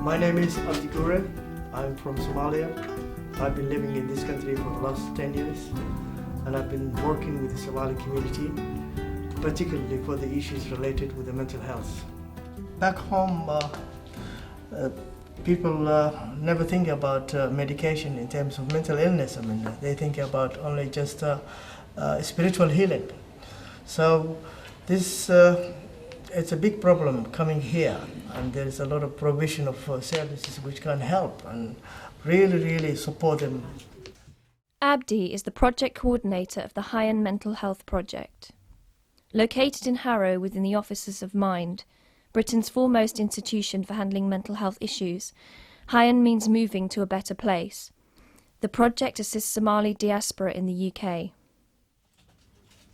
My name is Abdigure. I'm from Somalia. I've been living in this country for the last 10 years, and I've been working with the Somali community, particularly for the issues related with the mental health. Back home, people never think about medication in terms of mental illness. I mean, they think about only just spiritual healing. So this it's a big problem coming here, and there is a lot of provision of services which can help and really support them. Abdi is the project coordinator of the Hayaan Mental Health Project. Located in Harrow within the Offices of Mind, Britain's foremost institution for handling mental health issues, Hayaan means moving to a better place. The project assists Somali diaspora in the UK.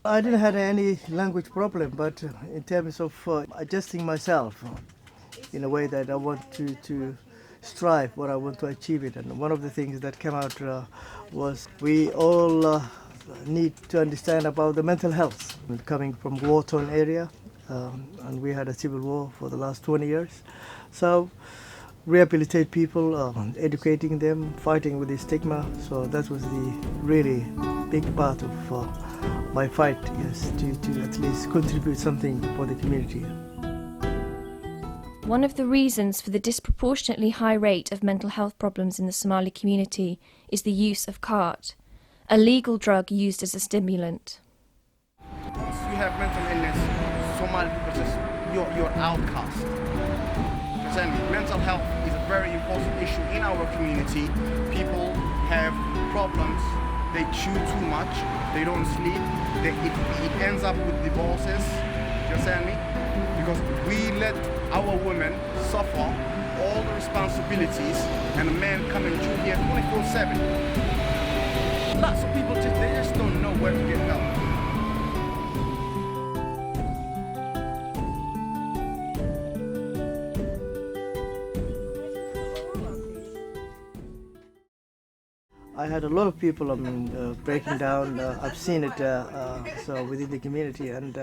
I didn't have any language problem, but in terms of adjusting myself in a way that I want to strive, what I want to achieve it. And one of the things that came out was we all need to understand about the mental health. Coming from war-torn area, and we had a civil war for the last 20 years. So rehabilitate people, educating them, fighting with the stigma. So that was the really big part of my fight, yes, to at least contribute something for the community. One of the reasons for the disproportionately high rate of mental health problems in the Somali community is the use of khat, a legal drug used as a stimulant. Once you have mental illness, Somali people just, you're outcast. Mental health is a very important issue in our community. People have problems, they chew too much, they don't sleep, it ends up with divorces, you understand me? Because we let our women suffer all the responsibilities and a man coming through here 24/7. Lots of people they just don't know where to get help. I had a lot of people, breaking down. I've seen it so within the community, and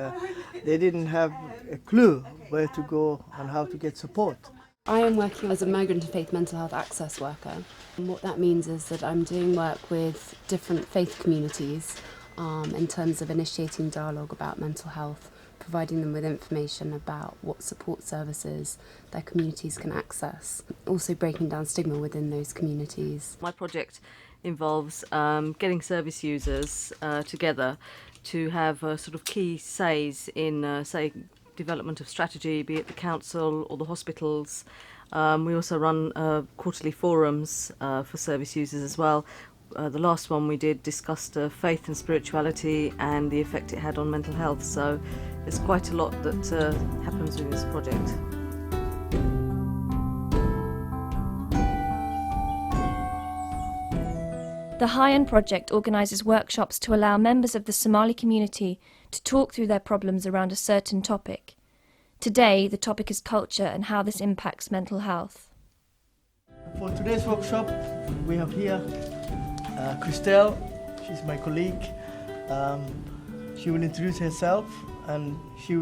they didn't have a clue where to go and how to get support. I am working as a migrant and faith mental health access worker. And what that means is that I'm doing work with different faith communities in terms of initiating dialogue about mental health, providing them with information about what support services their communities can access, also breaking down stigma within those communities. My project involves getting service users together to have sort of key says in, say, development of strategy, be it the council or the hospitals. We also run quarterly forums for service users as well. The last one we did discussed faith and spirituality and the effect it had on mental health. So there's quite a lot that happens with this project. The Hayaan project organises workshops to allow members of the Somali community to talk through their problems around a certain topic. Today, the topic is culture and how this impacts mental health. For today's workshop, we have here Christelle. She's my colleague. She will introduce herself, and she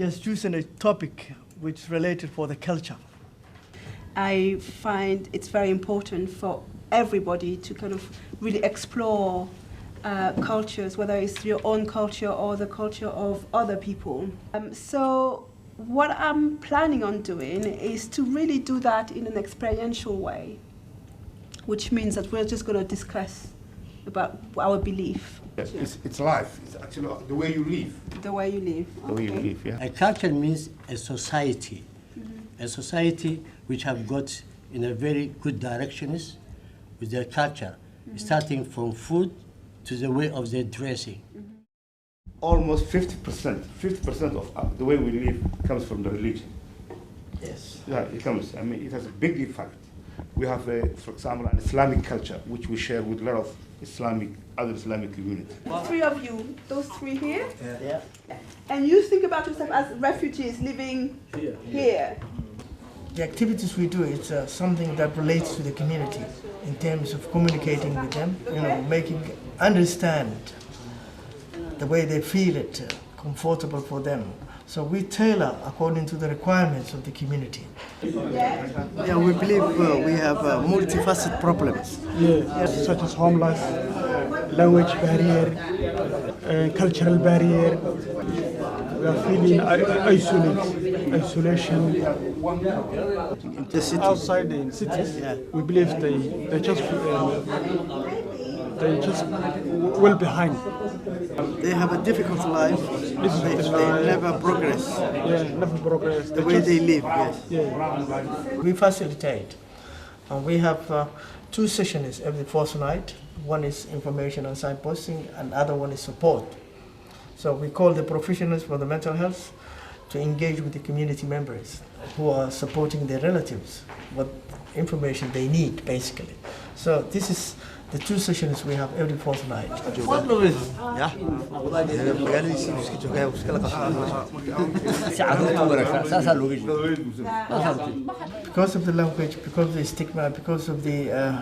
has chosen a topic which is related for the culture. I find it's very important for everybody to kind of really explore cultures, whether it's your own culture or the culture of other people. So what I'm planning on doing is to really do that in an experiential way, which means that we're just going to discuss about our belief. Yes, it's life. It's actually the way you live. The way you live. The way you live, yeah. A culture means a society. A society which have got in a very good directions with their culture, starting from food to the way of their dressing. Almost 50% of the way we live comes from the religion. Yes. Yeah, it comes. I mean, it has a big impact. We have, for example, an Islamic culture, which we share with a lot of other Islamic communities. The three of you, those three here, Yeah. and you think about yourself as refugees living here. The activities we do, it's something that relates to the community in terms of communicating with them, making understand the way they feel it, comfortable for them. So we tailor according to the requirements of the community. Yeah, we believe we have multifaceted problems. Such as homeless, language barrier, cultural barrier. We are feeling isolation. The city. Outside the cities, we believe they just well behind. They have a difficult life. They never progress. Never progress. The way they live, yes. We facilitate. And we have 2 sessions every fortnight. One is information and signposting, and other one is support. So we call the professionals for the mental health to engage with the community members who are supporting their relatives, what information they need, basically. So this is the 2 sessions we have every fortnight. Because of the language, because of the stigma, because of the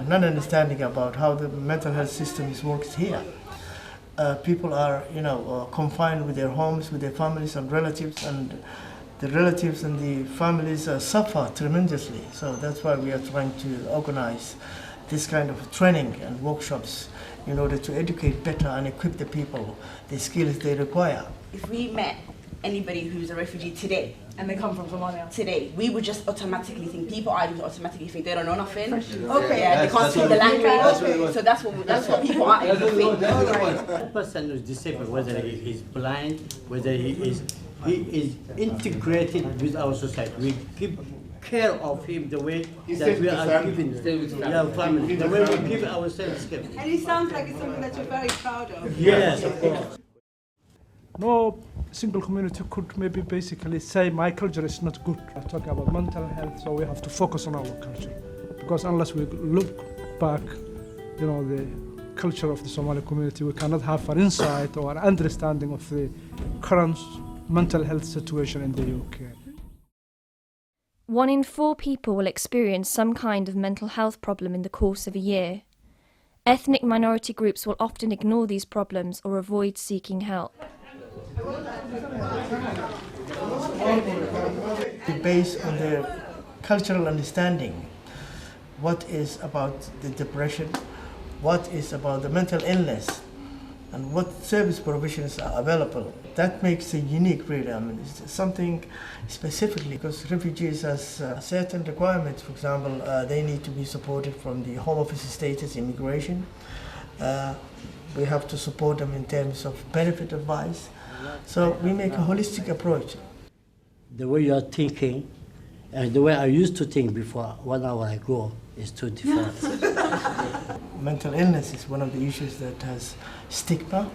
non-understanding about how the mental health system works here, people are, confined with their homes, with their families and relatives, and the relatives and the families suffer tremendously. So that's why we are trying to organize this kind of training and workshops in order to educate better and equip the people the skills they require. If we met anybody who's a refugee today, and they come from Somalia today, we would just automatically think, people are automatically think they don't know nothing. Okay. Yeah, they can't speak the language. So that's what people are able to think. The person who is disabled, whether he is blind, whether he is integrated with our society. We keep care of him the way that we are giving family, the way we give ourselves care. And it sounds like it's something that you're very proud of. Yes, of course. No single community could maybe basically say my culture is not good. I talk about mental health, so we have to focus on our culture. Because unless we look back, the culture of the Somali community, we cannot have an insight or an understanding of the current mental health situation in the UK. 1 in 4 people will experience some kind of mental health problem in the course of a year. Ethnic minority groups will often ignore these problems or avoid seeking help. Based on their cultural understanding, what is about the depression, what is about the mental illness, and what service provisions are available. That makes it unique, really. I mean, it's something specifically, because refugees has certain requirements. For example, they need to be supported from the Home Office status, immigration. We have to support them in terms of benefit advice. So we make a holistic approach. The way you are thinking and the way I used to think before 1 hour ago is too different. Mental illness is one of the issues that has stigma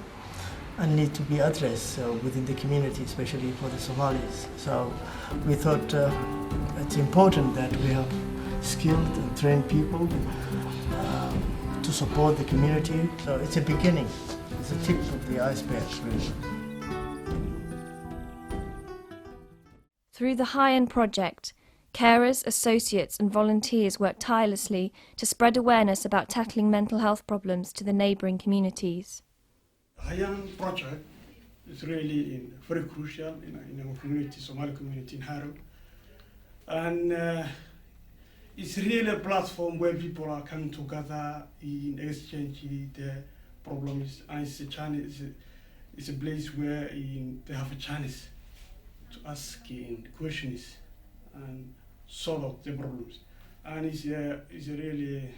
and need to be addressed within the community, especially for the Somalis. So we thought it's important that we have skilled and trained people to support the community. So it's a beginning, it's a tip of the iceberg, really. Through the Hayaan project, carers, associates and volunteers work tirelessly to spread awareness about tackling mental health problems to the neighbouring communities. The Hayaan project is really very crucial in our community, Somali community in Harrow. And it's really a platform where people are coming together in exchange their problems. And it's a place where they have a chance to ask questions and solve out the problems. And it's really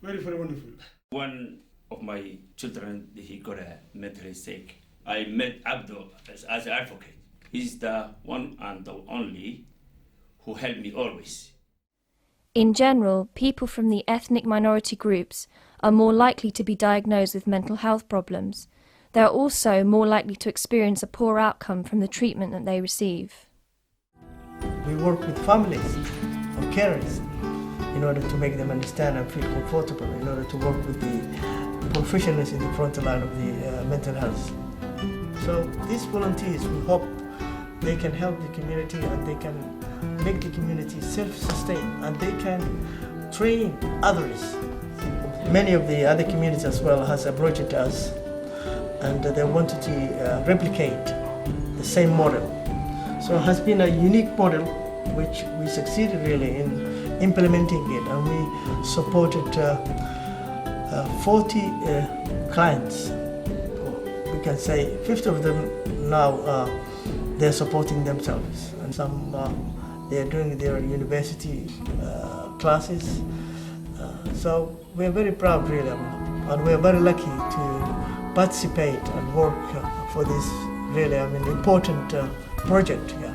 very, very wonderful. One of my children, he got a mentally sick. I met Abdo as an advocate. He's the one and the only who helped me always. In general, people from the ethnic minority groups are more likely to be diagnosed with mental health problems. They are also more likely to experience a poor outcome from the treatment that they receive. We work with families or carers in order to make them understand and feel comfortable, in order to work with the professionals in the front line of the mental health. So these volunteers, we hope they can help the community and they can make the community self-sustained and they can train others. Many of the other communities as well has approached us and they wanted to replicate the same model. So it has been a unique model which we succeeded really in implementing it, and we supported 40 clients. We can say 50 of them now they're supporting themselves, and some they're doing their university classes. So we're very proud really, and we're very lucky to participate and work for this really important project. Yeah.